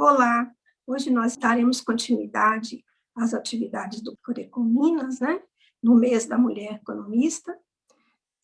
Olá, hoje nós daremos continuidade às atividades do Corecon Minas, né, no mês da Mulher Economista,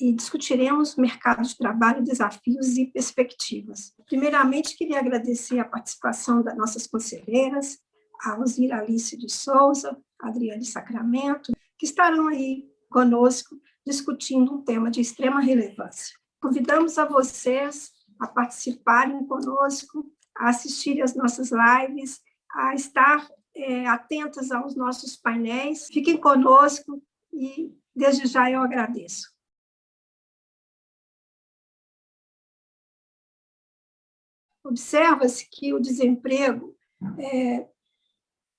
e discutiremos mercado de trabalho, desafios e perspectivas. Primeiramente, queria agradecer a participação das nossas conselheiras, a Alzira Alice de Souza, a Adriane Sacramento, que estarão aí conosco discutindo um tema de extrema relevância. Convidamos a vocês a participarem conosco, a assistirem às nossas lives, a estar atentas aos nossos painéis. Fiquem conosco e, desde já, eu agradeço. Observa-se que o desemprego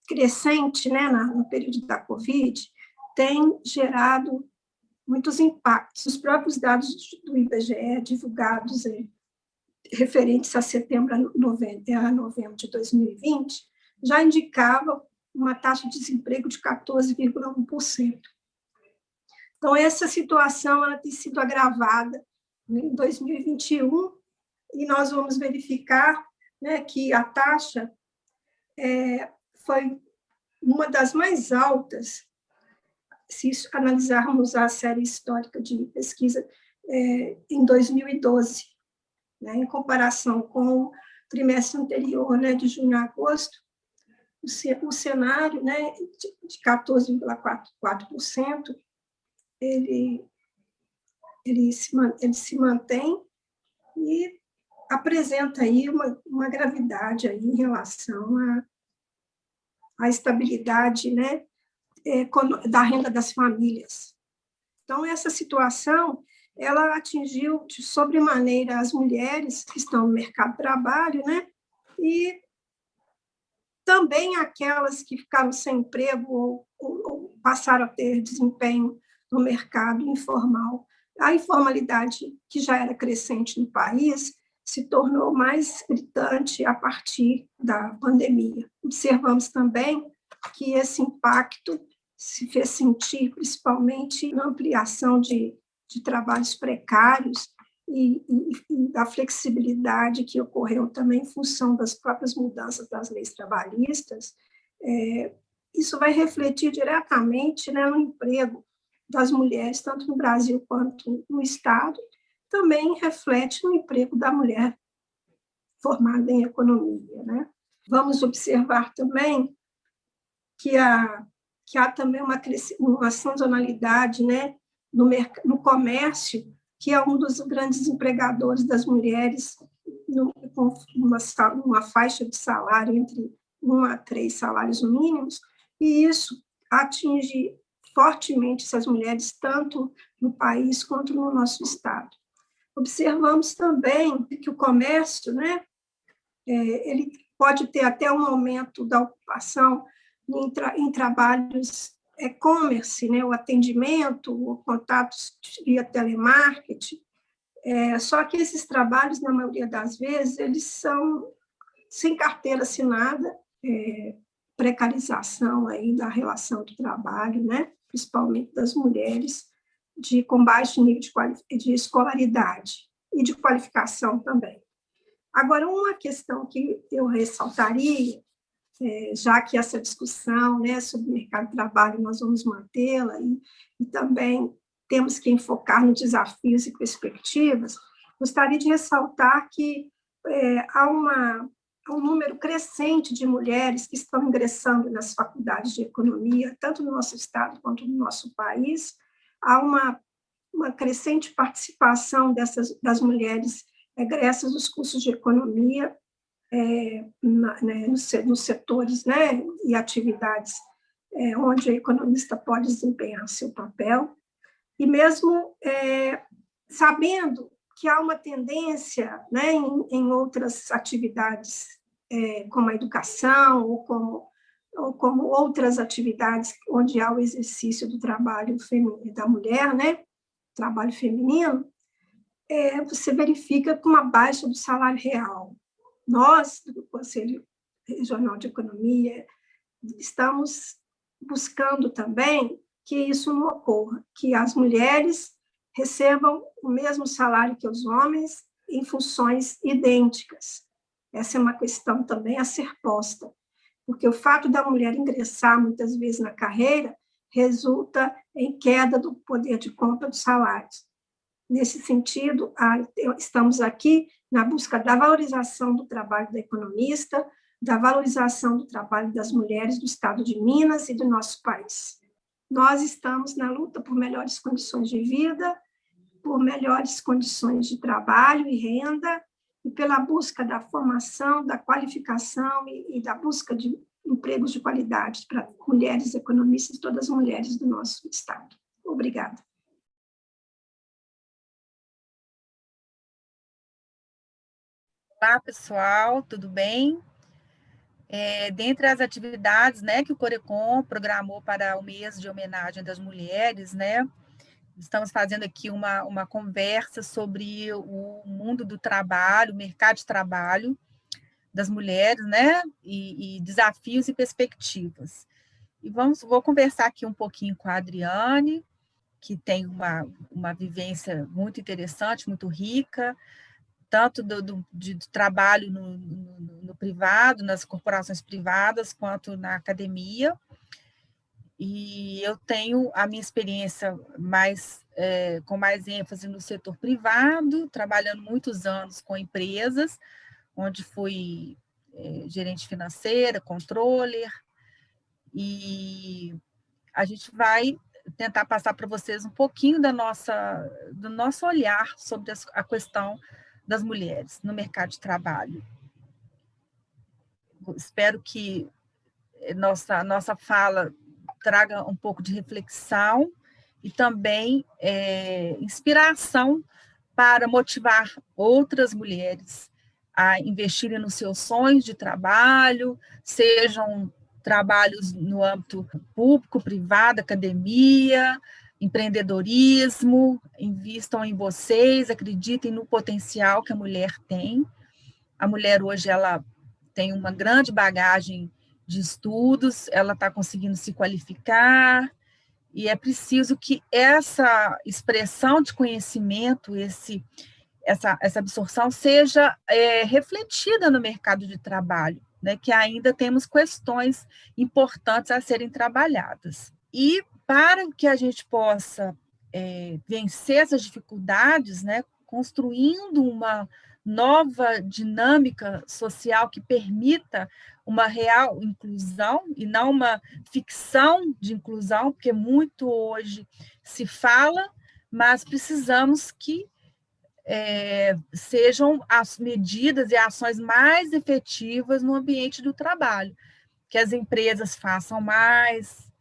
crescente, né, no período da Covid tem gerado muitos impactos. Os próprios dados do IBGE divulgados referentes a setembro a novembro de 2020 já indicavam uma taxa de desemprego de 14,1%. Então, essa situação ela tem sido agravada em 2021, e nós vamos verificar, né, que a taxa foi uma das mais altas, se analisarmos a série histórica de pesquisa em 2012, né, em comparação com o trimestre anterior, né, de junho a agosto, o cenário, né, de 14,4%, ele se mantém e apresenta aí uma gravidade aí em relação à estabilidade, né, da renda das famílias. Então, essa situação ela atingiu de sobremaneira as mulheres que estão no mercado de trabalho, né, e também aquelas que ficaram sem emprego ou passaram a ter desempenho no mercado informal. A informalidade, que já era crescente no país, se tornou mais gritante a partir da pandemia. Observamos também que esse impacto se fez sentir principalmente na ampliação de trabalhos precários e da flexibilidade que ocorreu também em função das próprias mudanças das leis trabalhistas. Isso vai refletir diretamente, né, no emprego das mulheres, tanto no Brasil quanto no Estado, também reflete no emprego da mulher formada em economia, né? Vamos observar também que há também uma sazonalidade, né, no comércio, que é um dos grandes empregadores das mulheres, com uma faixa de salário entre 1 a 3 salários mínimos, e isso atinge fortemente essas mulheres, tanto no país quanto no nosso estado. Observamos também que o comércio, né, ele pode ter até um aumento da ocupação em trabalhos e-commerce, né, o atendimento, o contatos via telemarketing, só que esses trabalhos, na maioria das vezes, eles são sem carteira assinada, precarização aí da relação de trabalho, né, principalmente das mulheres, com baixo nível de escolaridade e de qualificação também. Agora, uma questão que eu ressaltaria, já que essa discussão, né, sobre o mercado de trabalho nós vamos mantê-la, e também temos que enfocar nos desafios e perspectivas, gostaria de ressaltar que há um número crescente de mulheres que estão ingressando nas faculdades de economia, tanto no nosso estado quanto no nosso país. Há uma crescente participação das mulheres egressas dos cursos de economia, nos setores, né, e atividades onde a economista pode desempenhar seu papel, e mesmo sabendo que há uma tendência, né, em outras atividades, como a educação, ou como outras atividades onde há o exercício do trabalho da mulher, né, trabalho feminino, você verifica com uma baixa do salário real. Nós, do Conselho Regional de Economia, estamos buscando também que isso não ocorra, que as mulheres recebam o mesmo salário que os homens em funções idênticas. Essa é uma questão também a ser posta, porque o fato da mulher ingressar muitas vezes na carreira resulta em queda do poder de compra dos salários. Nesse sentido, estamos aqui na busca da valorização do trabalho da economista, da valorização do trabalho das mulheres do estado de Minas e do nosso país. Nós estamos na luta por melhores condições de vida, por melhores condições de trabalho e renda, e pela busca da formação, da qualificação e da busca de empregos de qualidade para mulheres economistas e todas as mulheres do nosso estado. Obrigada. Olá, pessoal, tudo bem? Dentre as atividades, né, que o Corecon programou para o mês de homenagem das mulheres, né, estamos fazendo aqui uma conversa sobre o mundo do trabalho, o mercado de trabalho das mulheres, né, e desafios e perspectivas. E vou conversar aqui um pouquinho com a Adriane, que tem uma vivência muito interessante, muito rica, tanto do trabalho no privado, nas corporações privadas, quanto na academia. E eu tenho a minha experiência com mais ênfase no setor privado, trabalhando muitos anos com empresas, onde fui gerente financeira, controller, e a gente vai tentar passar para vocês um pouquinho do nosso olhar sobre a questão das mulheres no mercado de trabalho. Espero que nossa fala traga um pouco de reflexão e também inspiração para motivar outras mulheres a investirem nos seus sonhos de trabalho, sejam trabalhos no âmbito público, privado, academia, empreendedorismo, invistam em vocês, acreditem no potencial que a mulher tem. A mulher hoje ela tem uma grande bagagem de estudos, ela está conseguindo se qualificar, e é preciso que essa expressão de conhecimento, essa absorção seja refletida no mercado de trabalho, né, que ainda temos questões importantes a serem trabalhadas. E para que a gente possa vencer essas dificuldades, né, construindo uma nova dinâmica social que permita uma real inclusão e não uma ficção de inclusão, porque muito hoje se fala, mas precisamos que sejam as medidas e ações mais efetivas no ambiente do trabalho, que as empresas façam mais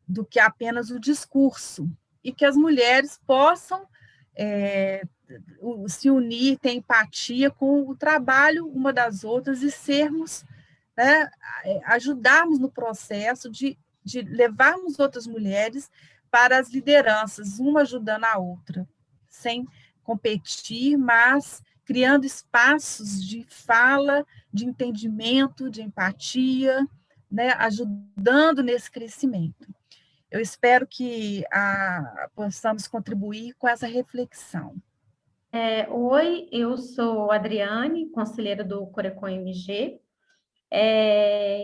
do que apenas o discurso, e que as mulheres possam se unir, ter empatia com o trabalho uma das outras e sermos, né, ajudarmos no processo de levarmos outras mulheres para as lideranças, uma ajudando a outra, sem competir, mas criando espaços de fala, de entendimento, de empatia, né, ajudando nesse crescimento. Eu espero que possamos contribuir com essa reflexão. Oi, eu sou Adriane, conselheira do Corecon MG.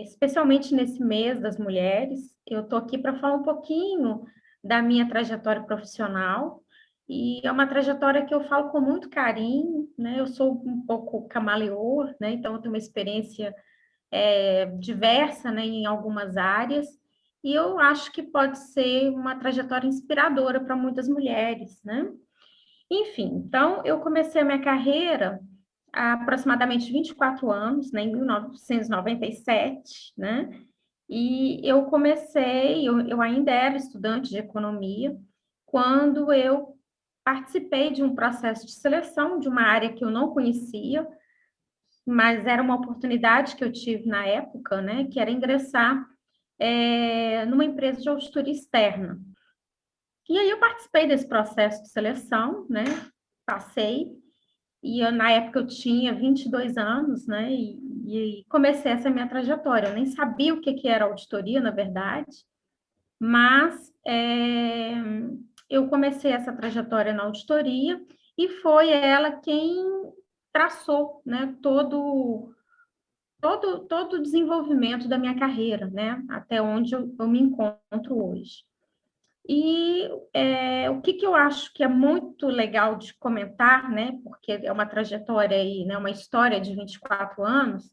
Especialmente nesse mês das mulheres, eu estou aqui para falar um pouquinho da minha trajetória profissional, e é uma trajetória que eu falo com muito carinho, né? Eu sou um pouco camaleoa, né? Então eu tenho uma experiência diversa, né, em algumas áreas, e eu acho que pode ser uma trajetória inspiradora para muitas mulheres, né? Enfim, então eu comecei a minha carreira há aproximadamente 24 anos, né, em 1997, né? E eu comecei, eu ainda era estudante de economia, quando eu participei de um processo de seleção de uma área que eu não conhecia, mas era uma oportunidade que eu tive na época, né, que era ingressar numa empresa de auditoria externa. E aí eu participei desse processo de seleção, né, passei, na época eu tinha 22 anos, né, e comecei essa minha trajetória. Eu nem sabia o que era auditoria, na verdade, mas eu comecei essa trajetória na auditoria, e foi ela quem traçou, né, todo todo o desenvolvimento da minha carreira, né? Até onde eu me encontro hoje. E o que eu acho que é muito legal de comentar, né? Porque é uma trajetória aí, né? Uma história de 24 anos,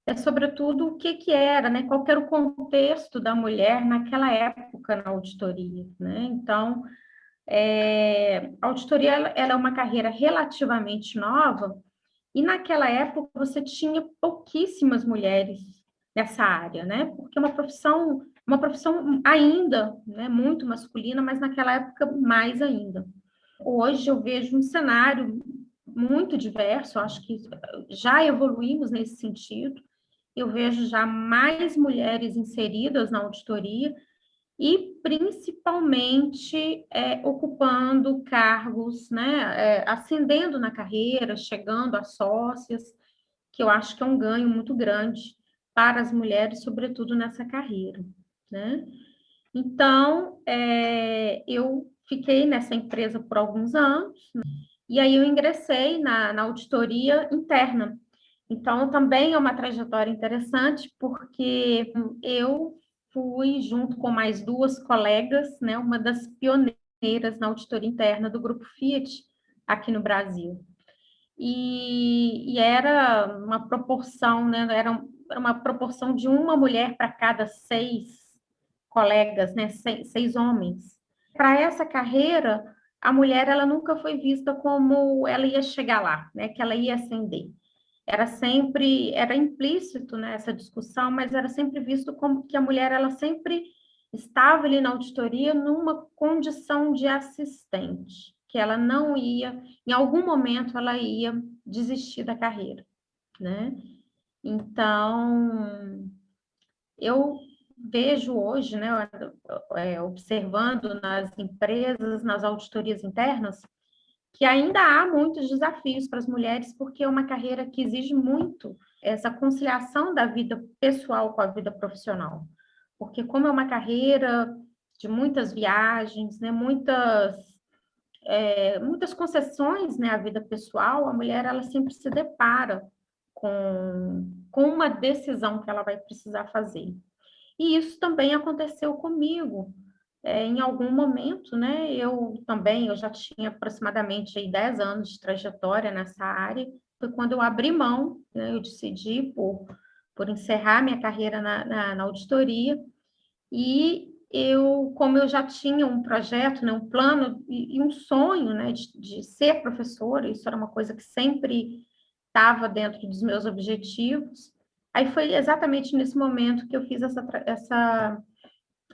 é sobretudo o que era, né? Qual que era o contexto da mulher naquela época na auditoria, né? Então, a auditoria ela é uma carreira relativamente nova, e naquela época você tinha pouquíssimas mulheres nessa área, né? Porque é uma profissão ainda, né, muito masculina, mas naquela época mais ainda. Hoje eu vejo um cenário muito diverso, acho que já evoluímos nesse sentido. Eu vejo já mais mulheres inseridas na auditoria e principalmente ocupando cargos, né, ascendendo na carreira, chegando a sócias, que eu acho que é um ganho muito grande para as mulheres, sobretudo nessa carreira, né? Então, eu fiquei nessa empresa por alguns anos, né? E aí eu ingressei na auditoria interna. Então, também é uma trajetória interessante, porque eu fui, junto com mais duas colegas, né, uma das pioneiras na auditoria interna do Grupo Fiat aqui no Brasil. E era uma proporção, né, era uma proporção de uma mulher para cada 6 colegas, né, seis homens. Para essa carreira, a mulher ela nunca foi vista como ela ia chegar lá, né, que ela ia ascender. Era implícito nessa discussão, mas era sempre visto como que a mulher ela sempre estava ali na auditoria numa condição de assistente, que ela não ia, em algum momento ela ia desistir da carreira, né? Então, eu vejo hoje, né, observando nas empresas, nas auditorias internas, que ainda há muitos desafios para as mulheres, porque é uma carreira que exige muito essa conciliação da vida pessoal com a vida profissional. Porque como é uma carreira de muitas viagens, né, muitas concessões, né, à vida pessoal, a mulher ela sempre se depara com uma decisão que ela vai precisar fazer. E isso também aconteceu comigo. Em algum momento, né, eu já tinha aproximadamente aí 10 anos de trajetória nessa área, foi quando eu abri mão, né, eu decidi por encerrar minha carreira na auditoria, e como eu já tinha um projeto, né, um plano e um sonho, né, de ser professora, isso era uma coisa que sempre estava dentro dos meus objetivos. Aí foi exatamente nesse momento que eu fiz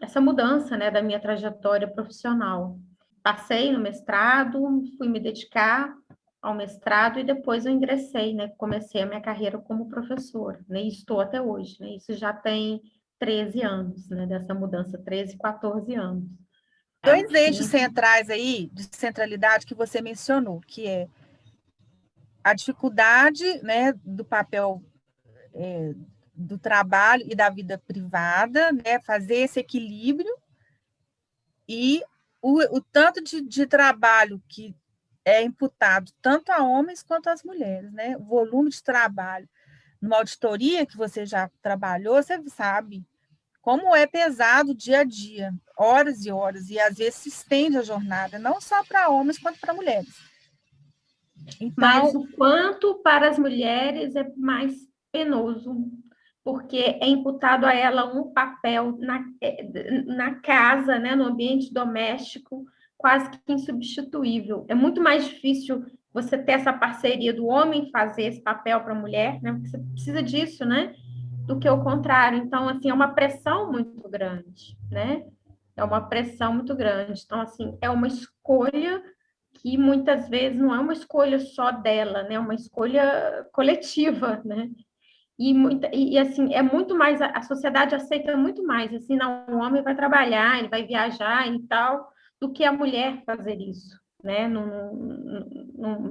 essa mudança, né, da minha trajetória profissional. Passei no mestrado, fui me dedicar ao mestrado e depois eu ingressei, né, comecei a minha carreira como professora, né, e estou até hoje, né, isso já tem 13 anos, né, dessa mudança, 13, 14 anos. Dois eixos centrais aí, de centralidade, que você mencionou, que é a dificuldade, né, do papel do trabalho e da vida privada, né, fazer esse equilíbrio, e o tanto de trabalho que é imputado tanto a homens quanto às mulheres, né? O volume de trabalho. Numa auditoria que você já trabalhou, você sabe como é pesado o dia a dia, horas e horas, e às vezes se estende a jornada, não só para homens quanto para mulheres. Então, mas o quanto para as mulheres é mais penoso, porque é imputado a ela um papel na casa, né, no ambiente doméstico, quase que insubstituível. É muito mais difícil você ter essa parceria do homem fazer esse papel para a mulher, né, porque você precisa disso, né, do que o contrário. Então, assim, é uma pressão muito grande, né? É uma pressão muito grande. Então, assim, é uma escolha que muitas vezes não é uma escolha só dela, né? É uma escolha coletiva, né? E assim, é muito mais, a sociedade aceita muito mais, assim, não, o homem vai trabalhar, ele vai viajar e tal, do que a mulher fazer isso, né,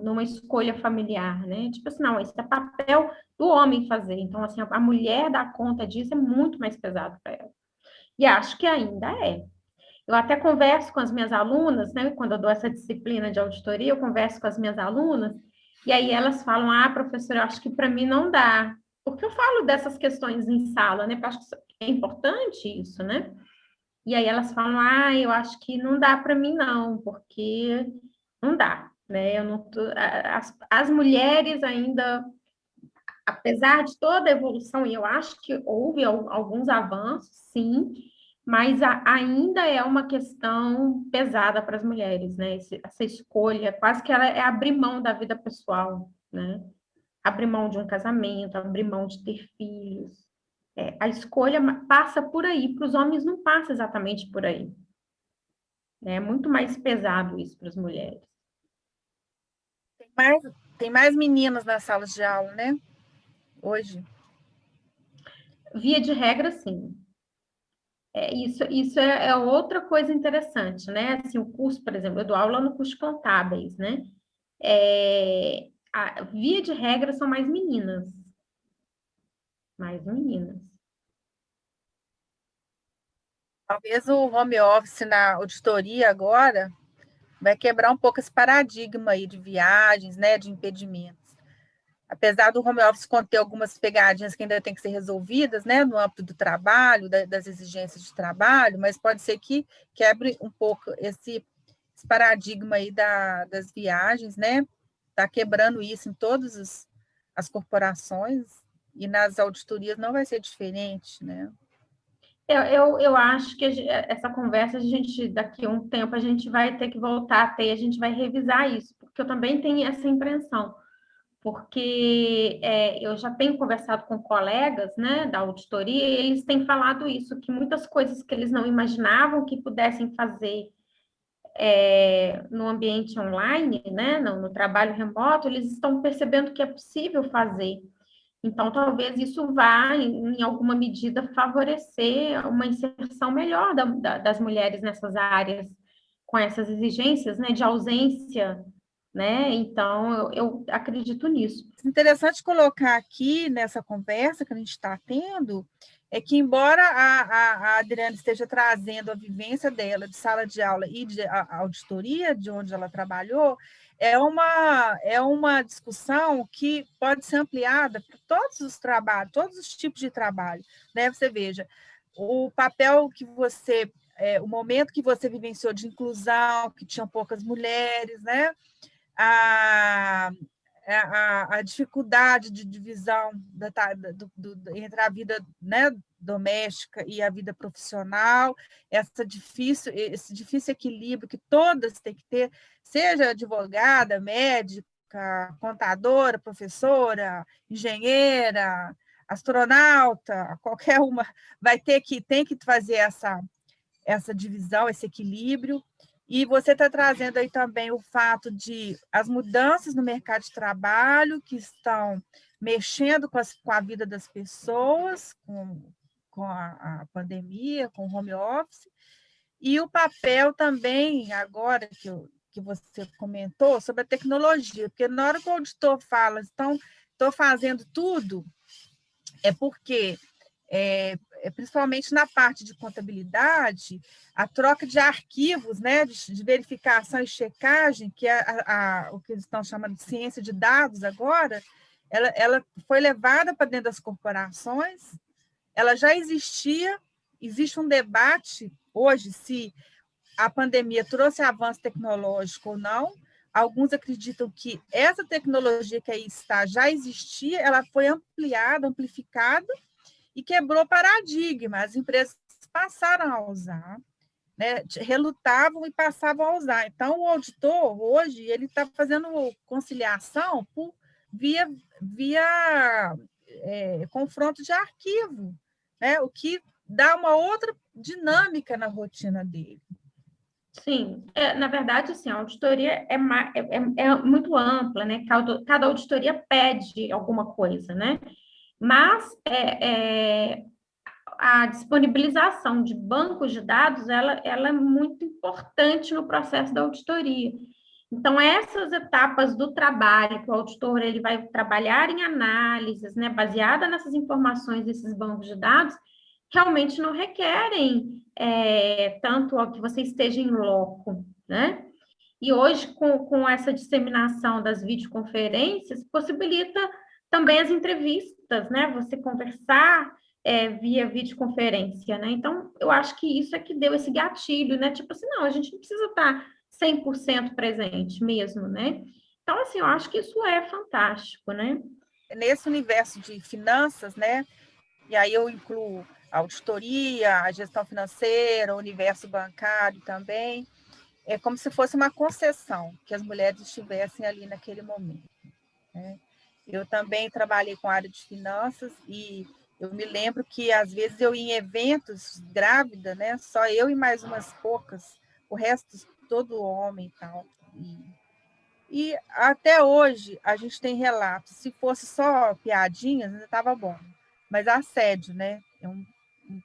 numa escolha familiar, né, tipo assim, não, esse é papel do homem fazer, então, assim, a mulher dar conta disso é muito mais pesado para ela, e acho que ainda é. Eu até converso com as minhas alunas, né, quando eu dou essa disciplina de auditoria, eu converso com as minhas alunas, e aí elas falam, professora, eu acho que para mim não dá, porque eu falo dessas questões em sala, né? Porque eu acho que é importante isso, né? E aí elas falam, eu acho que não dá para mim não, porque não dá, né? Eu não tô, as mulheres ainda, apesar de toda a evolução, e eu acho que houve alguns avanços, sim, mas ainda é uma questão pesada para as mulheres, né? Essa escolha, quase que ela é abrir mão da vida pessoal, né? Abrir mão de um casamento, abrir mão de ter filhos. A escolha passa por aí, para os homens não passa exatamente por aí. É muito mais pesado isso para as mulheres. Tem mais meninas nas salas de aula, né? Hoje. Via de regra, sim. Isso é outra coisa interessante, né? Assim, o curso, por exemplo, eu dou aula no curso de contábeis, né? A via de regra são mais meninas. Mais meninas. Talvez o home office na auditoria agora vai quebrar um pouco esse paradigma aí de viagens, né, de impedimentos. Apesar do home office conter algumas pegadinhas que ainda tem que ser resolvidas, né, no âmbito do trabalho, das exigências de trabalho, mas pode ser que quebre um pouco esse paradigma aí das viagens, né? Está quebrando isso em todas as corporações e nas auditorias não vai ser diferente, né? Eu acho que essa conversa, daqui a um tempo, a gente vai ter que voltar a ter, a gente vai revisar isso, porque eu também tenho essa impressão, porque eu já tenho conversado com colegas, né, da auditoria, e eles têm falado isso, que muitas coisas que eles não imaginavam que pudessem fazer no ambiente online, né, no trabalho remoto, eles estão percebendo que é possível fazer. Então, talvez isso vá, em alguma medida, favorecer uma inserção melhor das mulheres nessas áreas, com essas exigências, né, de ausência, né? Então, eu acredito nisso. Interessante colocar aqui nessa conversa que a gente está tendo é que, embora a Adriana esteja trazendo a vivência dela de sala de aula e de auditoria, de onde ela trabalhou, é uma discussão que pode ser ampliada para todos os trabalhos, todos os tipos de trabalho, né? Você veja, o papel que você, o momento que você vivenciou de inclusão, que tinham poucas mulheres, né? A dificuldade de divisão entre a vida, né, doméstica e a vida profissional, esse difícil equilíbrio que todas têm que ter, seja advogada, médica, contadora, professora, engenheira, astronauta, qualquer uma tem que fazer essa divisão, esse equilíbrio. E você está trazendo aí também o fato de as mudanças no mercado de trabalho que estão mexendo com a vida das pessoas, com a pandemia, com o home office, e o papel também, agora que você comentou, sobre a tecnologia, porque na hora que o auditor fala, estou fazendo tudo, é porque principalmente na parte de contabilidade, a troca de arquivos, né, de verificação e checagem, que é o que eles estão chamando de ciência de dados agora, ela foi levada para dentro das corporações, ela já existia, existe um debate hoje se a pandemia trouxe avanço tecnológico ou não. Alguns acreditam que essa tecnologia que aí está já existia, ela foi ampliada, amplificada, e quebrou paradigma. As empresas passaram a usar, né? Relutavam e passavam a usar. Então, o auditor, hoje, ele está fazendo conciliação via confronto de arquivo, né? O que dá uma outra dinâmica na rotina dele. Sim, na verdade, assim, a auditoria é muito ampla, né? Cada auditoria pede alguma coisa, né? Mas a disponibilização de bancos de dados, ela é muito importante no processo da auditoria. Então, essas etapas do trabalho, que o auditor ele vai trabalhar em análises, né, baseada nessas informações desses bancos de dados, realmente não requerem tanto que você esteja em loco, né? E hoje, com essa disseminação das videoconferências, possibilita também as entrevistas, né? Você conversar via videoconferência, né? Então, eu acho que isso é que deu esse gatilho, né? Tipo assim, não, a gente não precisa estar 100% presente mesmo, né? Então, assim, eu acho que isso é fantástico, né? Nesse universo de finanças, né? E aí eu incluo a auditoria, a gestão financeira, o universo bancário também. É como se fosse uma concessão que as mulheres estivessem ali naquele momento, né? Eu também trabalhei com a área de finanças e eu me lembro que, às vezes, eu ia em eventos grávida, né? Só eu e mais umas poucas, o resto todo homem e tal. E até hoje a gente tem relatos. Se fosse só piadinhas, ainda estava bom. Mas assédio, né? É um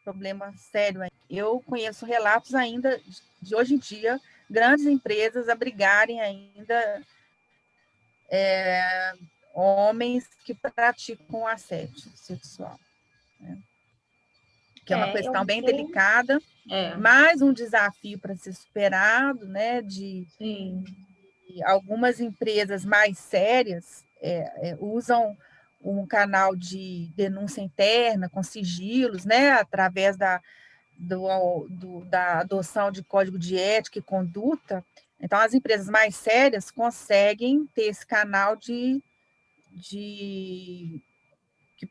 problema sério. Eu conheço relatos ainda de hoje em dia, grandes empresas abrigarem ainda homens que praticam assédio sexual, né? Que é uma questão bem delicada, mais um desafio para ser superado, né? Sim. Algumas empresas mais sérias usam um canal de denúncia interna com sigilos, né? Através da adoção de código de ética e conduta. Então, as empresas mais sérias conseguem ter esse canal que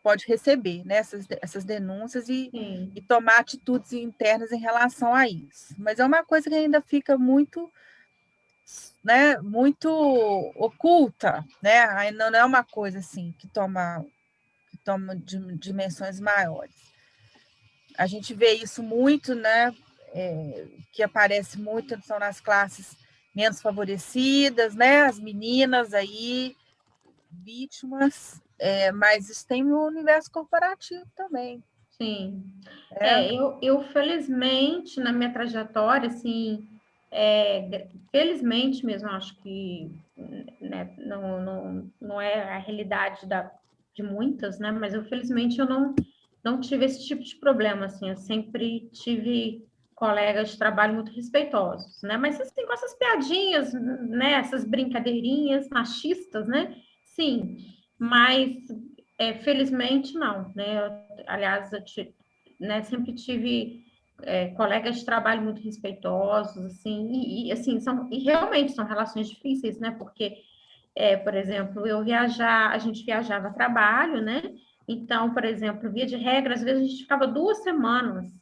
pode receber, né, essas denúncias e tomar atitudes internas em relação a isso. Mas é uma coisa que ainda fica muito, né, muito oculta, né? Ainda não é uma coisa assim que toma dimensões maiores. A gente vê isso muito, né? Que aparece muito são nas classes menos favorecidas, né? As meninas aí vítimas, mas isso tem no universo corporativo também. Sim. Eu felizmente, na minha trajetória, assim, felizmente mesmo, acho que né, não é a realidade de muitas, né? Mas eu, felizmente, eu não tive esse tipo de problema, assim, eu sempre tive colegas de trabalho muito respeitosos, né? Mas assim, com essas piadinhas, né? Essas brincadeirinhas machistas, né? Sim, mas felizmente não, né? Aliás, né, sempre tive colegas de trabalho muito respeitosos, assim, assim, e realmente são relações difíceis, né? Porque, por exemplo, a gente viajava a trabalho, né? Então, por exemplo, via de regra, às vezes a gente ficava 2 semanas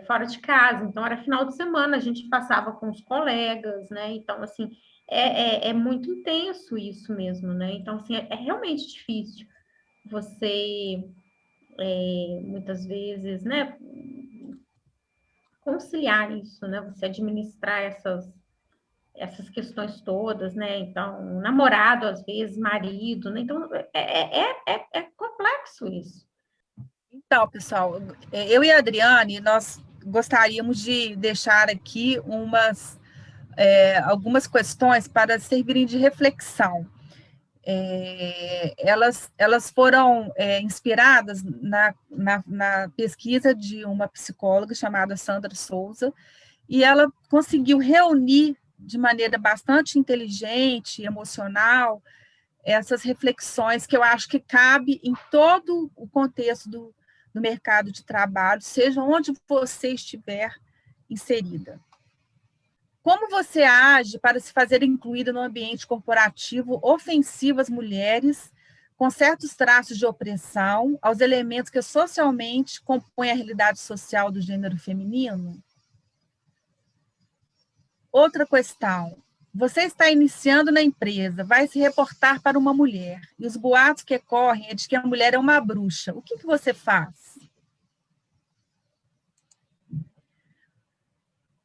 fora de casa, então era final de semana, a gente passava com os colegas, né? Então, assim, é muito intenso isso mesmo, né? Então, assim, é realmente difícil você, muitas vezes, né, conciliar isso, né? Você administrar essas questões todas, né? Então, namorado, às vezes, marido, né? Então, é complexo isso. Então, pessoal, eu e a Adriane, nós gostaríamos de deixar aqui algumas questões para servirem de reflexão. Elas foram inspiradas na pesquisa de uma psicóloga chamada Sandra Souza, e ela conseguiu reunir de maneira bastante inteligente, emocional, essas reflexões que eu acho que cabe em todo o contexto do mercado de trabalho, seja onde você estiver inserida. Como você age para se fazer incluída no ambiente corporativo ofensivo às mulheres, com certos traços de opressão, aos elementos que socialmente compõem a realidade social do gênero feminino? Outra questão. Você está iniciando na empresa, vai se reportar para uma mulher, e os boatos que correm é de que a mulher é uma bruxa. O que você faz?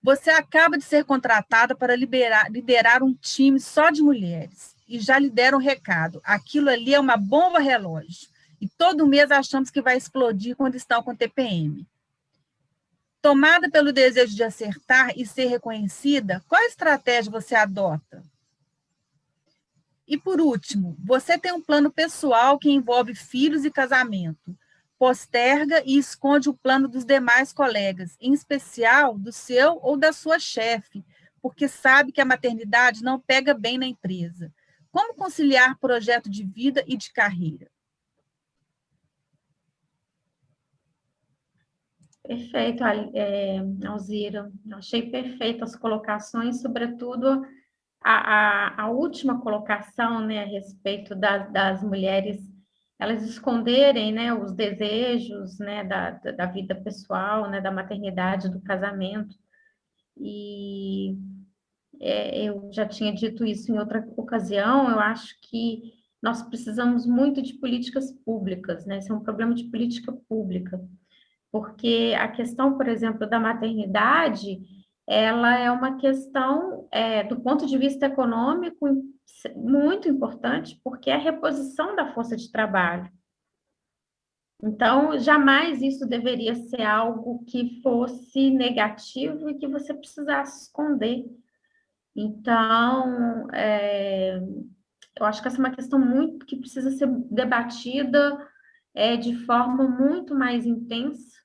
Você acaba de ser contratada para liderar um time só de mulheres, e já lhe deram um recado. Aquilo ali é uma bomba relógio, e todo mês achamos que vai explodir quando estão com TPM. Tomada pelo desejo de acertar e ser reconhecida, qual estratégia você adota? E, por último, você tem um plano pessoal que envolve filhos e casamento. Posterga e esconde o plano dos demais colegas, em especial do seu ou da sua chefe, porque sabe que a maternidade não pega bem na empresa. Como conciliar projeto de vida e de carreira? Perfeito, Alzira. Achei perfeitas as colocações, sobretudo a última colocação, né, a respeito das mulheres, elas esconderem, né, os desejos, né, da vida pessoal, né, da maternidade, do casamento. E eu já tinha dito isso em outra ocasião, eu acho que nós precisamos muito de políticas públicas, né? Esse é um problema de política pública, porque a questão, por exemplo, da maternidade, ela é uma questão, do ponto de vista econômico, muito importante, porque é a reposição da força de trabalho. Então, jamais isso deveria ser algo que fosse negativo e que você precisasse esconder. Então, eu acho que essa é uma questão muito que precisa ser debatida de forma muito mais intensa,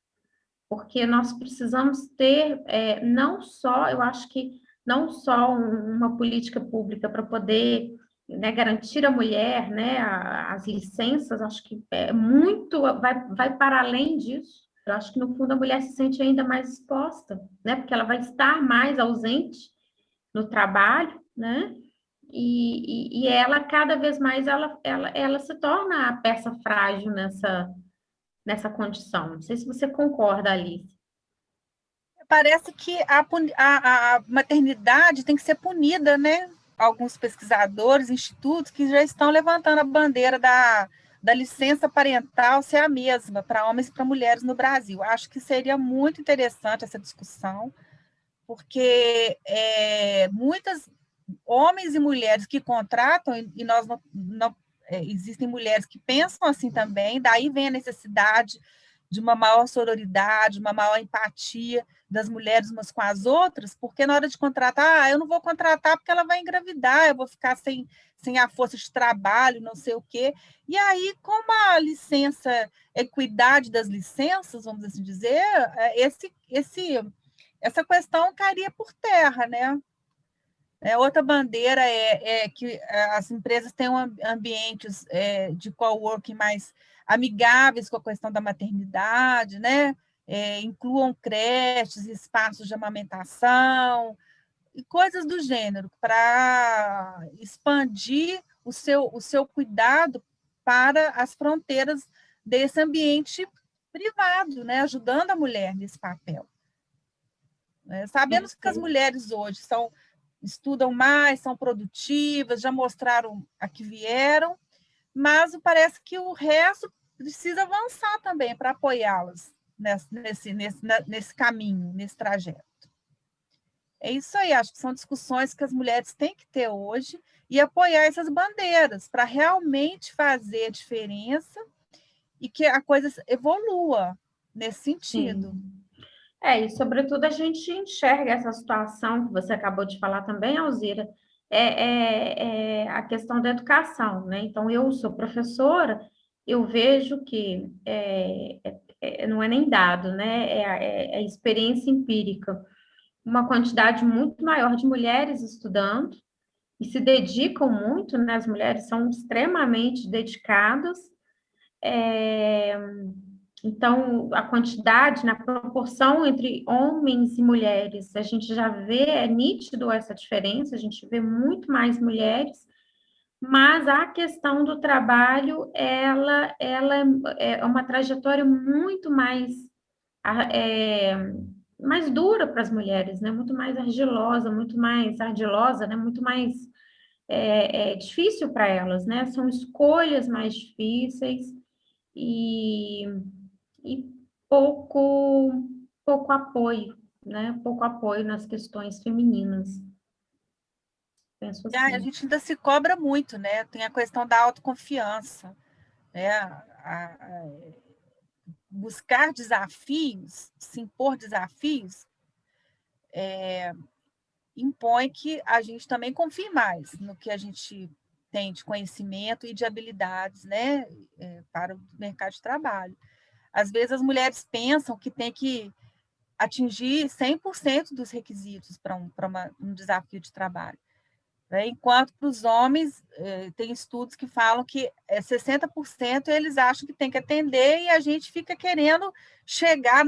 porque nós precisamos ter não só, eu acho que não só uma política pública para poder, né, garantir à mulher, né, as licenças, acho que vai para além disso. Eu acho que, no fundo, a mulher se sente ainda mais exposta, né, porque ela vai estar mais ausente no trabalho, né? E ela, cada vez mais, ela se torna a peça frágil nessa condição. Não sei se você concorda, Alice. Parece que a maternidade tem que ser punida, né? Alguns pesquisadores, institutos, que já estão levantando a bandeira da licença parental ser a mesma para homens e para mulheres no Brasil. Acho que seria muito interessante essa discussão, porque muitas homens e mulheres que contratam, e nós não existem mulheres que pensam assim também, daí vem a necessidade de uma maior sororidade, uma maior empatia das mulheres umas com as outras, porque na hora de contratar, eu não vou contratar porque ela vai engravidar, eu vou ficar sem a força de trabalho, não sei o quê. E aí, como a licença, equidade das licenças, vamos assim dizer, essa questão cairia por terra, né? Outra bandeira é que as empresas tenham ambientes de coworking mais amigáveis com a questão da maternidade, né? Incluam creches, espaços de amamentação e coisas do gênero, para expandir o seu cuidado para as fronteiras desse ambiente privado, né? Ajudando a mulher nesse papel. Sabemos que as mulheres hoje estudam mais, são produtivas, já mostraram a que vieram, mas parece que o resto precisa avançar também para apoiá-las nesse caminho, nesse trajeto. É isso aí, acho que são discussões que as mulheres têm que ter hoje e apoiar essas bandeiras para realmente fazer a diferença e que a coisa evolua nesse sentido. Sim. E sobretudo a gente enxerga essa situação que você acabou de falar também, Alzira, a questão da educação, né? Então, eu sou professora, eu vejo que não é nem dado, né? É experiência empírica. Uma quantidade muito maior de mulheres estudando e se dedicam muito, né? As mulheres são extremamente dedicadas. Então, a quantidade, na proporção entre homens e mulheres, a gente já vê, é nítido essa diferença, a gente vê muito mais mulheres, mas a questão do trabalho, ela é uma trajetória muito mais dura para as mulheres, né? Muito mais ardilosa, né? Muito mais difícil para elas, né? São escolhas mais difíceis e pouco apoio, né? Pouco apoio nas questões femininas. Penso assim. A gente ainda se cobra muito, né? Tem a questão da autoconfiança, né? Buscar desafios, se impor desafios, impõe que a gente também confie mais no que a gente tem de conhecimento e de habilidades, né? Para o mercado de trabalho. Às vezes as mulheres pensam que tem que atingir 100% dos requisitos para um desafio de trabalho. né? Enquanto para os homens, tem estudos que falam que 60% eles acham que tem que atender e a gente fica querendo chegar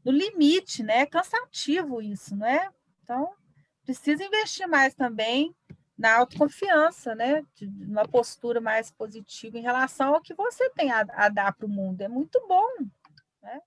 no limite, né? É cansativo isso, né? Então, precisa investir mais também na autoconfiança, né? Uma postura mais positiva em relação ao que você tem a dar para o mundo. É muito bom, né?